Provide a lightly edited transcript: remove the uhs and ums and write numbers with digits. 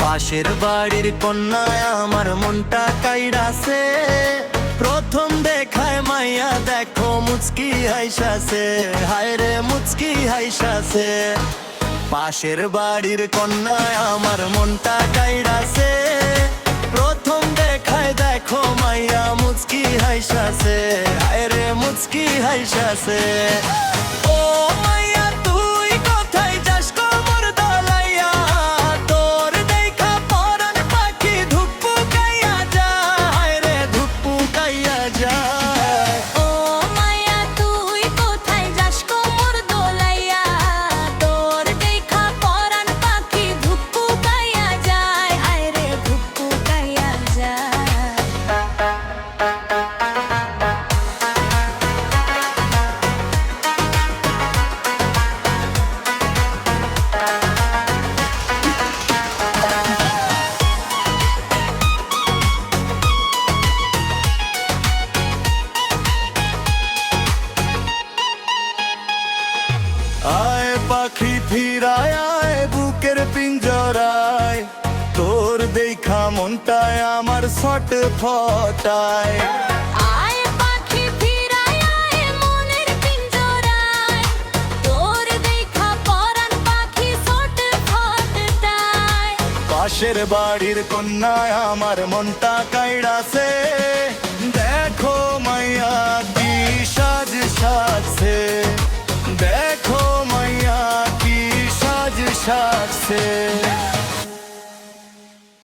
পাশের বাড়ির কন্যায় আমার মনটা কাইড়াছে, প্রথম দেখায় মাইয়া দেখো মুচকি হাইসাছে, হায় রে মুচকি হাইসাছে। পাশের বাড়ির কন্যায় আমার মনটা কাইড়াছে, প্রথম দেখায় দেখো মাইয়া মুচকি হাইসাছে, হায় রে মুচকি হাইসাছে। ও মাইয়া তুই কোথায় যাস কোমর দলাইয়া, তোর দেখা পরাণ পাখি ধুকপু কাইয়া যায়, হায় রে ধুকপু কাইয়া যায়। ও মাইয়া তুই কোথায় যাস কোমর দোলাইয়া, তোর দেখা পরাণ পাখি ধুকপু কাইয়া যায়, হায় রে ধুকপু কাইয়া যায়। আয় পাখি ফিরায় আয় বুকের পিঞ্জরায়, তোর দেখা মনটায় আমার ছট ফটায়। আয় পাখি ফিরায় আয় মনের পিঞ্জরায়, তোর দেখা পরাণ পাখি ছোট ফটটায়। পাশের বাড়ির কন্যায় আমার মনটা কাইড়াছে, দেখো মাইয়া কি সাজ সাজছে, দেখো মাইয়া কি সাজ সাজছে।